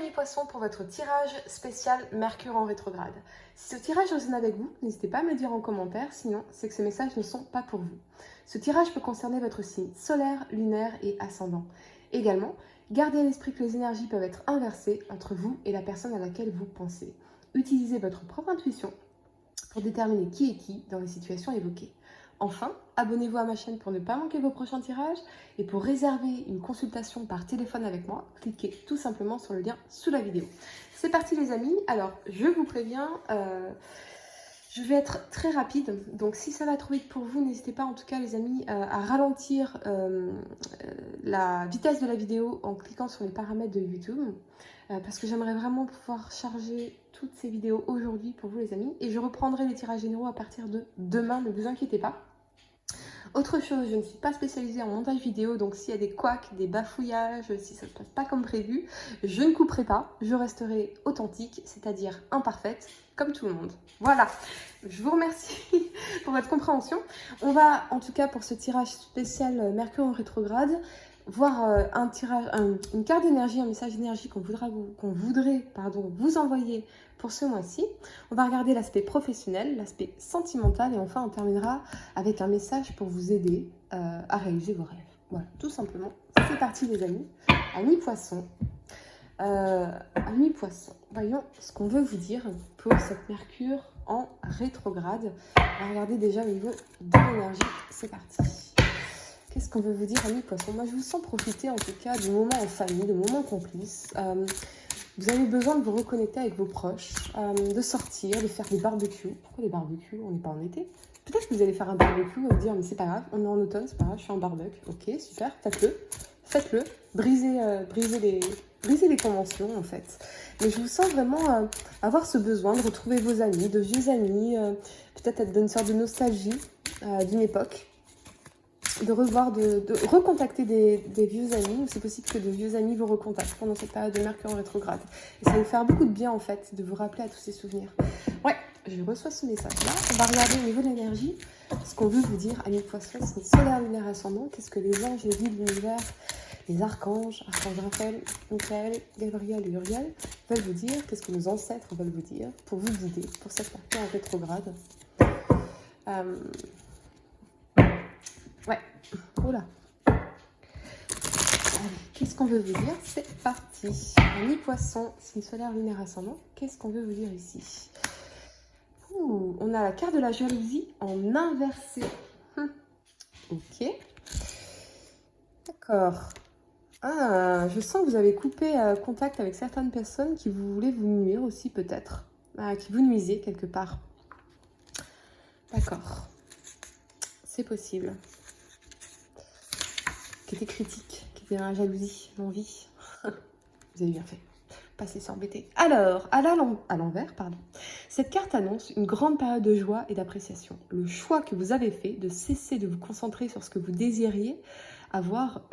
amis poissons pour votre tirage spécial Mercure en rétrograde. Si ce tirage résonne avec vous, n'hésitez pas à me le dire en commentaire, sinon c'est que ces messages ne sont pas pour vous. Ce tirage peut concerner votre signe solaire, lunaire et ascendant. Également, gardez à l'esprit que les énergies peuvent être inversées entre vous et la personne à laquelle vous pensez. Utilisez votre propre intuition pour déterminer qui est qui dans les situations évoquées. Enfin, abonnez-vous à ma chaîne pour ne pas manquer vos prochains tirages et pour réserver une consultation par téléphone avec moi, cliquez tout simplement sur le lien sous la vidéo. C'est parti les amis, alors je vous préviens, je vais être très rapide, donc si ça va trop vite pour vous, n'hésitez pas en tout cas les amis à ralentir la vitesse de la vidéo en cliquant sur les paramètres de YouTube parce que j'aimerais vraiment pouvoir charger toutes ces vidéos aujourd'hui pour vous les amis et je reprendrai les tirages généraux à partir de demain, ne vous inquiétez pas. Autre chose, je ne suis pas spécialisée en montage vidéo, donc s'il y a des couacs, des bafouillages, si ça ne se passe pas comme prévu, je ne couperai pas, je resterai authentique, c'est-à-dire imparfaite, comme tout le monde. Voilà, je vous remercie pour votre compréhension. On va, en tout cas pour ce tirage spécial Mercure en rétrograde, voir une carte d'énergie, un message d'énergie qu'on voudrait vous envoyer pour ce mois-ci. On va regarder l'aspect professionnel, l'aspect sentimental et enfin on terminera avec un message pour vous aider à réaliser vos rêves. Voilà, tout simplement. C'est parti les amis. Amis poissons. Amis poissons, voyons ce qu'on veut vous dire pour cette Mercure en rétrograde. On va regarder déjà au niveau de l'énergie. C'est parti. Qu'est-ce qu'on veut vous dire, amis poissons? Moi, je vous sens profiter en tout cas de moments en famille, de moments complices. Vous avez besoin de vous reconnecter avec vos proches, de sortir, de faire des barbecues. Pourquoi des barbecues? On n'est pas en été. Peut-être que vous allez faire un barbecue et vous dire, mais c'est pas grave, on est en automne, c'est pas grave, je suis en barbecue. Ok, super, faites-le. Faites-le. Brisez les conventions, en fait. Mais je vous sens vraiment avoir ce besoin de retrouver vos amis, de vieux amis, peut-être être dans une sorte de nostalgie d'une époque. De recontacter des vieux amis, ou c'est possible que de vieux amis vous recontactent pendant cette période de Mercure en rétrograde. Et ça va vous faire beaucoup de bien en fait, de vous rappeler à tous ces souvenirs. Ouais, je reçois ce message-là. On va regarder au niveau de l'énergie, ce qu'on veut vous dire, amis poissons, c'est solaire, lunaire, ascendant. Qu'est-ce que les anges, les guides, l'univers, les archanges, archange Raphaël, Michael, Gabriel et Uriel veulent vous dire, qu'est-ce que nos ancêtres veulent vous dire pour vous guider pour cette Mercure en rétrograde. Ouais, oula. Qu'est-ce qu'on veut vous dire? C'est parti. Amis poissons, signe solaire, lunaire, ascendant. Qu'est-ce qu'on veut vous dire ici? On a la carte de la jalousie en inversé. Ok. D'accord. Ah, je sens que vous avez coupé contact avec certaines personnes qui voulaient vous nuire aussi peut-être. Qui vous nuisaient quelque part. D'accord. C'est possible. Qui était critique, qui était dans la jalousie, l'envie. Vous avez bien fait. Passez sans embêter. Alors, à l'envers, pardon. Cette carte annonce une grande période de joie et d'appréciation. Le choix que vous avez fait de cesser de vous concentrer sur ce que vous désiriez avoir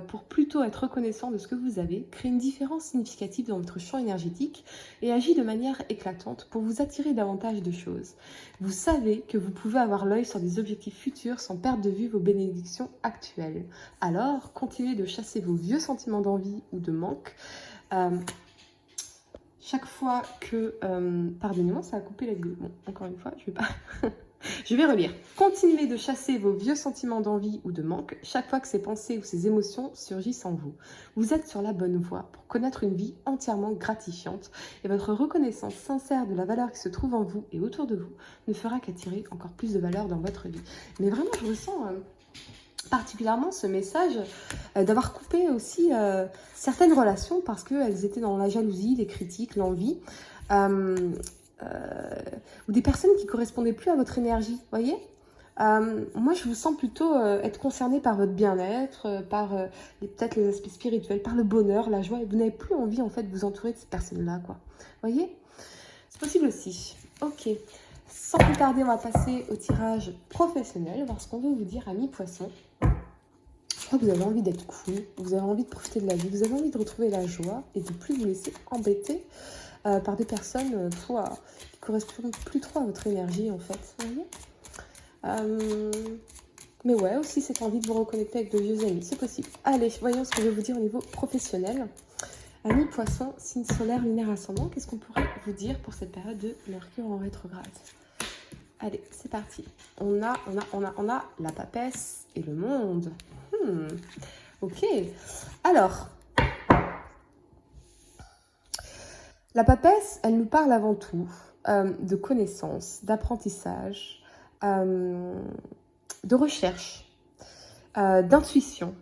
pour plutôt être reconnaissant de ce que vous avez, crée une différence significative dans votre champ énergétique et agit de manière éclatante pour vous attirer davantage de choses. Vous savez que vous pouvez avoir l'œil sur des objectifs futurs sans perdre de vue vos bénédictions actuelles. Alors, continuez de chasser vos vieux sentiments d'envie ou de manque. Chaque fois que... pardonnez-moi, ça a coupé la vidéo. Bon, encore une fois, je vais pas... Je vais relire. Continuez de chasser vos vieux sentiments d'envie ou de manque chaque fois que ces pensées ou ces émotions surgissent en vous. Vous êtes sur la bonne voie pour connaître une vie entièrement gratifiante et votre reconnaissance sincère de la valeur qui se trouve en vous et autour de vous ne fera qu'attirer encore plus de valeur dans votre vie. Mais vraiment, je ressens particulièrement ce message d'avoir coupé aussi certaines relations parce qu'elles étaient dans la jalousie, les critiques, l'envie. Ou des personnes qui ne correspondaient plus à votre énergie, voyez. Moi, je vous sens plutôt être concerné par votre bien-être, par peut-être les aspects spirituels, par le bonheur, la joie, et vous n'avez plus envie, en fait, de vous entourer de ces personnes-là, quoi. Voyez. C'est possible aussi. Ok. Sans plus tarder, on va passer au tirage professionnel, voir ce qu'on veut vous dire, amis poissons. Je crois que vous avez envie d'être cool, vous avez envie de profiter de la vie, vous avez envie de retrouver la joie et de ne plus vous laisser embêter par des personnes qui ne correspondent plus trop à votre énergie en fait. Vous voyez mais ouais, aussi cette envie de vous reconnecter avec de vieux amis, c'est possible. Allez, voyons ce que je vais vous dire au niveau professionnel. Amis poissons, signe solaire, lunaire, ascendant, qu'est-ce qu'on pourrait vous dire pour cette période de Mercure en rétrograde? Allez, c'est parti. On a la papesse et le monde. Ok. Alors, la papesse, elle nous parle avant tout de connaissances, d'apprentissage, de recherche, d'intuition.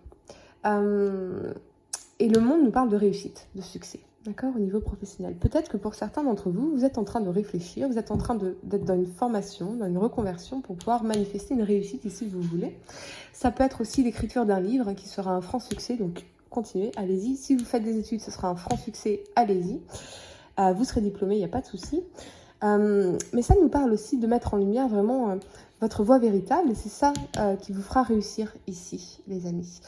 Et le monde nous parle de réussite, de succès, d'accord, au niveau professionnel. Peut-être que pour certains d'entre vous, vous êtes en train de réfléchir, vous êtes en train d'être dans une formation, dans une reconversion pour pouvoir manifester une réussite ici, si vous voulez. Ça peut être aussi l'écriture d'un livre qui sera un franc succès, donc continuez, allez-y. Si vous faites des études, ce sera un franc succès, allez-y. Vous serez diplômé, il n'y a pas de souci. Mais ça nous parle aussi de mettre en lumière vraiment votre voie véritable, et c'est ça qui vous fera réussir ici, les amis.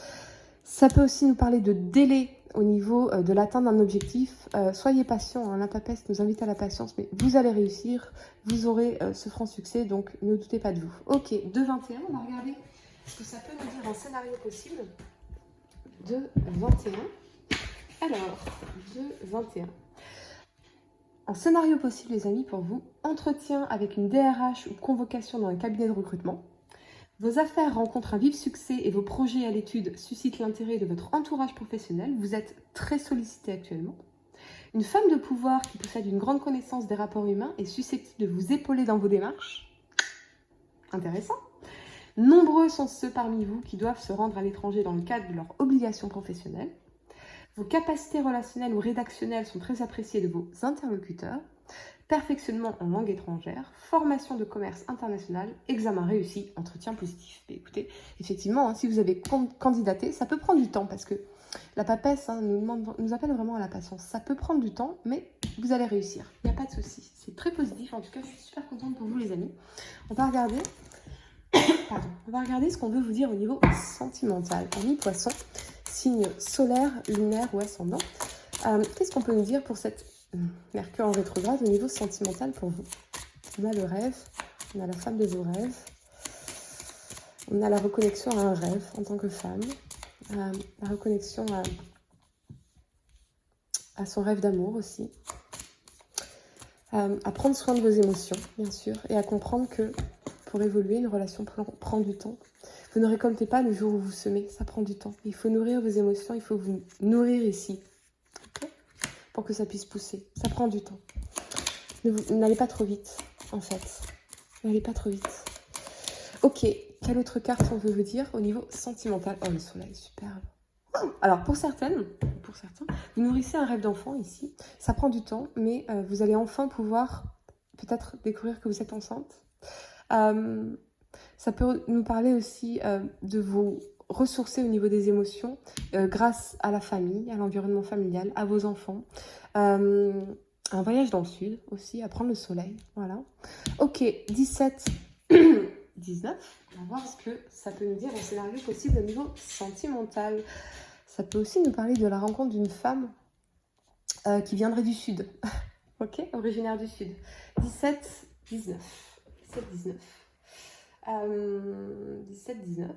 Ça peut aussi nous parler de délai au niveau de l'atteinte d'un objectif. Soyez patient, hein, la papesse nous invite à la patience, mais vous allez réussir, vous aurez ce franc succès, donc ne doutez pas de vous. Ok, 2-21, on va regarder ce que ça peut nous dire en scénario possible. 2-21. Alors, 2-21. En scénario possible, les amis, pour vous, entretien avec une DRH ou convocation dans un cabinet de recrutement. Vos affaires rencontrent un vif succès et vos projets à l'étude suscitent l'intérêt de votre entourage professionnel. Vous êtes très sollicité actuellement. Une femme de pouvoir qui possède une grande connaissance des rapports humains est susceptible de vous épauler dans vos démarches. Intéressant. Nombreux sont ceux parmi vous qui doivent se rendre à l'étranger dans le cadre de leurs obligations professionnelles. Vos capacités relationnelles ou rédactionnelles sont très appréciées de vos interlocuteurs. Perfectionnement en langue étrangère, formation de commerce international, examen réussi, entretien positif. Et écoutez, effectivement, hein, si vous avez candidaté, ça peut prendre du temps parce que la papesse nous appelle vraiment à la patience. Ça peut prendre du temps, mais vous allez réussir. Il n'y a pas de souci. C'est très positif. En tout cas, je suis super contente pour vous, les amis. On va regarder, on va regarder ce qu'on veut vous dire au niveau sentimental. Amis poissons, signe solaire, lunaire ou ascendant. Qu'est-ce qu'on peut nous dire pour cette Mercure en rétrograde au niveau sentimental pour vous? On a le rêve, on a la femme de vos rêves, on a la reconnexion à un rêve en tant que femme, la reconnexion à son rêve d'amour aussi, à prendre soin de vos émotions, bien sûr, et à comprendre que pour évoluer, une relation prend du temps. Vous ne récoltez pas le jour où vous semez, ça prend du temps. Il faut nourrir vos émotions, il faut vous nourrir ici, pour que ça puisse pousser. Ça prend du temps. N'allez pas trop vite, en fait. N'allez pas trop vite. Ok, quelle autre carte on veut vous dire au niveau sentimental? Oh, le soleil, superbe. Alors, pour certains, vous nourrissez un rêve d'enfant ici. Ça prend du temps, mais vous allez enfin pouvoir peut-être découvrir que vous êtes enceinte. Ça peut nous parler aussi de vous ressourcer au niveau des émotions grâce à la famille, à l'environnement familial, à vos enfants. Un voyage dans le sud aussi, à prendre le soleil. Voilà. Ok, 17, 19. On va voir ce que ça peut nous dire en scénario possible au niveau sentimental. Ça peut aussi nous parler de la rencontre d'une femme qui viendrait du sud. Ok, originaire du sud. 17, 19. 17, 19. 17, 19.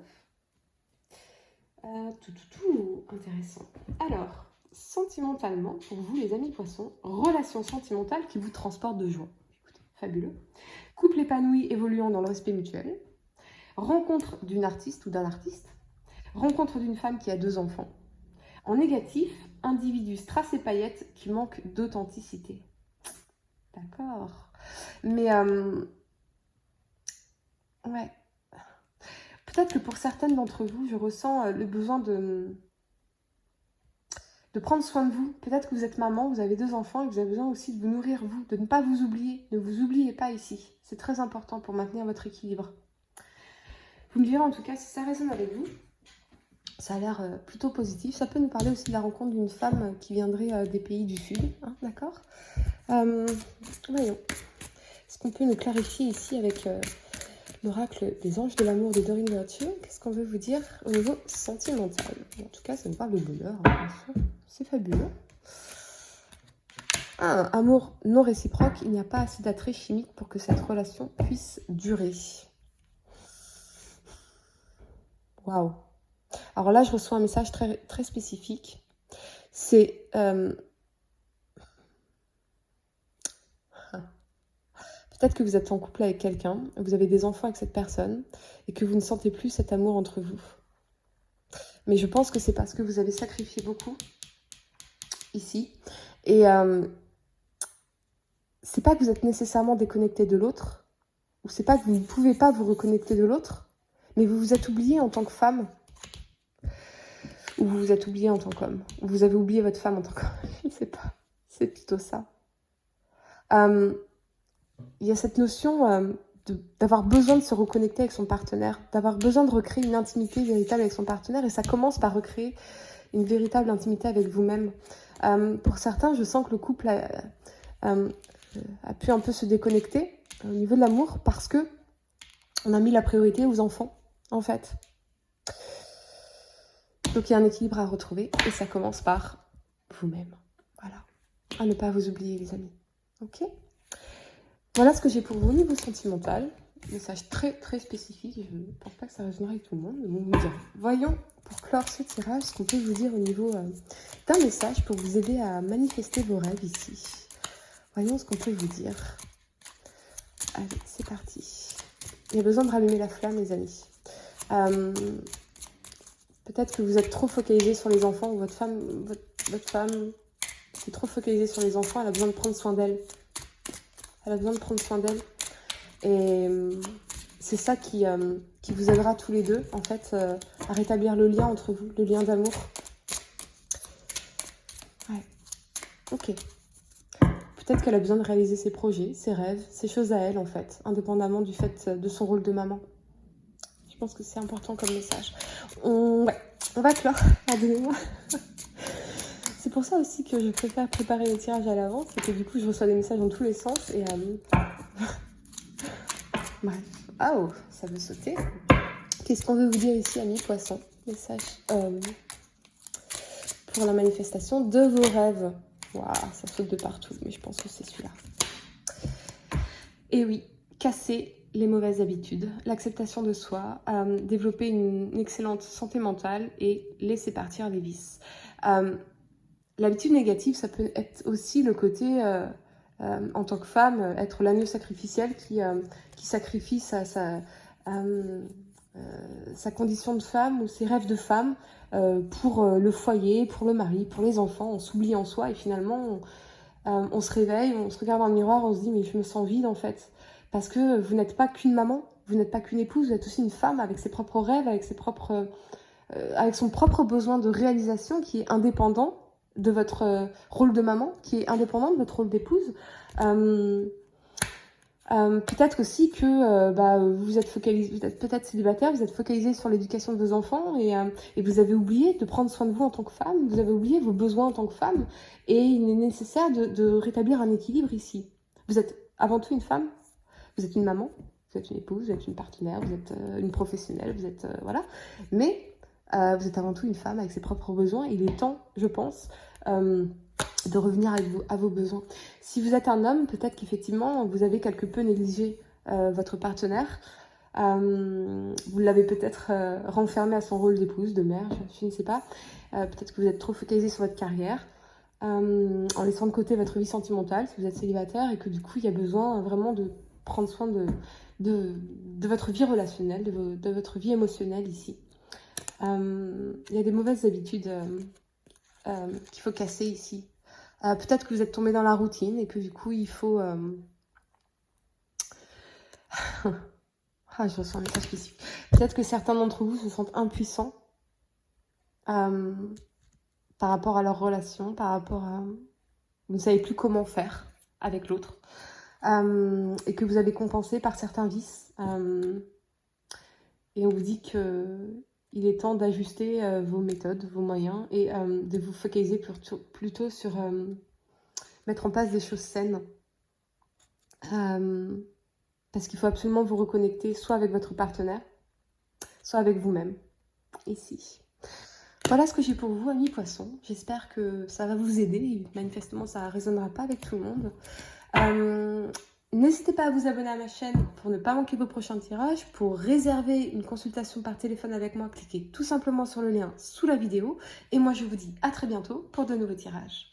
Tout, intéressant. Alors, sentimentalement, pour vous les amis poissons, relation sentimentale qui vous transporte de joie. Écoutez, fabuleux. Couple épanoui évoluant dans le respect mutuel. Rencontre d'une artiste ou d'un artiste. Rencontre d'une femme qui a 2 enfants. En négatif, individu strass et paillettes qui manque d'authenticité. D'accord. Mais, ouais. Peut-être que pour certaines d'entre vous, je ressens le besoin de prendre soin de vous. Peut-être que vous êtes maman, vous avez 2 enfants et que vous avez besoin aussi de vous nourrir, vous, de ne pas vous oublier. Ne vous oubliez pas ici. C'est très important pour maintenir votre équilibre. Vous me direz en tout cas si ça résonne avec vous. Ça a l'air plutôt positif. Ça peut nous parler aussi de la rencontre d'une femme qui viendrait des pays du Sud. Hein, d'accord. Voyons. Est-ce qu'on peut nous clarifier ici avec l'oracle des anges de l'amour de Doreen Virtue? Qu'est-ce qu'on veut vous dire au niveau sentimental? En tout cas, ça nous parle de bonheur, hein, bien sûr. C'est fabuleux. Amour non réciproque. Il n'y a pas assez d'attrait chimique pour que cette relation puisse durer. Waouh. Alors là, je reçois un message très, très spécifique. C'est Peut-être que vous êtes en couple avec quelqu'un, vous avez des enfants avec cette personne et que vous ne sentez plus cet amour entre vous. Mais je pense que c'est parce que vous avez sacrifié beaucoup ici. Et c'est pas que vous êtes nécessairement déconnecté de l'autre, ou c'est pas que vous ne pouvez pas vous reconnecter de l'autre, mais vous vous êtes oublié en tant que femme, ou vous vous êtes oublié en tant qu'homme, ou vous avez oublié votre femme en tant qu'homme, je ne sais pas, c'est plutôt ça. Il y a cette notion d'avoir besoin de se reconnecter avec son partenaire, d'avoir besoin de recréer une intimité véritable avec son partenaire, et ça commence par recréer une véritable intimité avec vous-même. Pour certains, je sens que le couple a pu un peu se déconnecter au niveau de l'amour parce que on a mis la priorité aux enfants, en fait. Donc il y a un équilibre à retrouver et ça commence par vous-même. Voilà. À ne pas vous oublier, les amis. Ok ? Voilà ce que j'ai pour vous au niveau sentimental. Message très très spécifique. Je ne pense pas que ça résonnera avec tout le monde, mais bon, vous me direz. Voyons, pour clore ce tirage, ce qu'on peut vous dire au niveau d'un message pour vous aider à manifester vos rêves ici. Voyons ce qu'on peut vous dire. Allez, c'est parti. Il y a besoin de rallumer la flamme, les amis. Peut-être que vous êtes trop focalisé sur les enfants, ou votre femme est trop focalisée sur les enfants, elle a besoin de prendre soin d'elle. Elle a besoin de prendre soin d'elle. Et c'est ça qui vous aidera tous les deux, en fait, à rétablir le lien entre vous, le lien d'amour. Ouais. Ok. Peut-être qu'elle a besoin de réaliser ses projets, ses rêves, ses choses à elle, en fait, indépendamment du fait de son rôle de maman. Je pense que c'est important comme message. On va clore. Pardonnez-moi. C'est pour ça aussi que je préfère préparer les tirages à l'avance, c'est que du coup, je reçois des messages dans tous les sens et... Bref. Ah oh, ça veut sauter. Qu'est-ce qu'on veut vous dire ici, amis poissons? Message pour la manifestation de vos rêves. Waouh, ça saute de partout, mais je pense que c'est celui-là. Et oui, casser les mauvaises habitudes, l'acceptation de soi, développer une excellente santé mentale et laisser partir les vices. L'habitude négative, ça peut être aussi le côté, en tant que femme, être l'agneau sacrificiel qui sacrifie sa condition de femme ou ses rêves de femme pour le foyer, pour le mari, pour les enfants. On s'oublie en soi et finalement, on se réveille, on se regarde dans le miroir, on se dit mais je me sens vide en fait. Parce que vous n'êtes pas qu'une maman, vous n'êtes pas qu'une épouse, vous êtes aussi une femme avec ses propres rêves, avec son propre besoin de réalisation qui est indépendant de votre rôle de maman, qui est indépendant de votre rôle d'épouse. Peut-être aussi que vous êtes focalisé, vous êtes peut-être célibataire, vous êtes focalisé sur l'éducation de vos enfants et vous avez oublié de prendre soin de vous en tant que femme, vous avez oublié vos besoins en tant que femme et il est nécessaire de rétablir un équilibre ici. Vous êtes avant tout une femme, vous êtes une maman, vous êtes une épouse, vous êtes une partenaire, vous êtes une professionnelle, vous êtes... voilà. Mais vous êtes avant tout une femme avec ses propres besoins. Il est temps, je pense, de revenir à vos besoins. Si vous êtes un homme, peut-être qu'effectivement, vous avez quelque peu négligé votre partenaire. Vous l'avez peut-être renfermé à son rôle d'épouse, de mère, je ne sais pas. Peut-être que vous êtes trop focalisé sur votre carrière, en laissant de côté votre vie sentimentale, si vous êtes célibataire, et que du coup, il y a besoin vraiment de prendre soin de votre vie relationnelle, de votre vie émotionnelle ici. Il y a des mauvaises habitudes qu'il faut casser ici. Peut-être que vous êtes tombé dans la routine et que du coup, il faut... je ressens un message spécifique. Peut-être que certains d'entre vous se sentent impuissants par rapport à leur relation, par rapport à... Vous ne savez plus comment faire avec l'autre. Et que vous avez compensé par certains vices. Et on vous dit qu'il est temps d'ajuster vos méthodes, vos moyens, et de vous focaliser plutôt sur mettre en place des choses saines. Parce qu'il faut absolument vous reconnecter soit avec votre partenaire, soit avec vous-même, ici. Voilà ce que j'ai pour vous, amis poissons. J'espère que ça va vous aider. Manifestement, ça ne résonnera pas avec tout le monde. N'hésitez pas à vous abonner à ma chaîne pour ne pas manquer vos prochains tirages. Pour réserver une consultation par téléphone avec moi, cliquez tout simplement sur le lien sous la vidéo. Et moi, je vous dis à très bientôt pour de nouveaux tirages.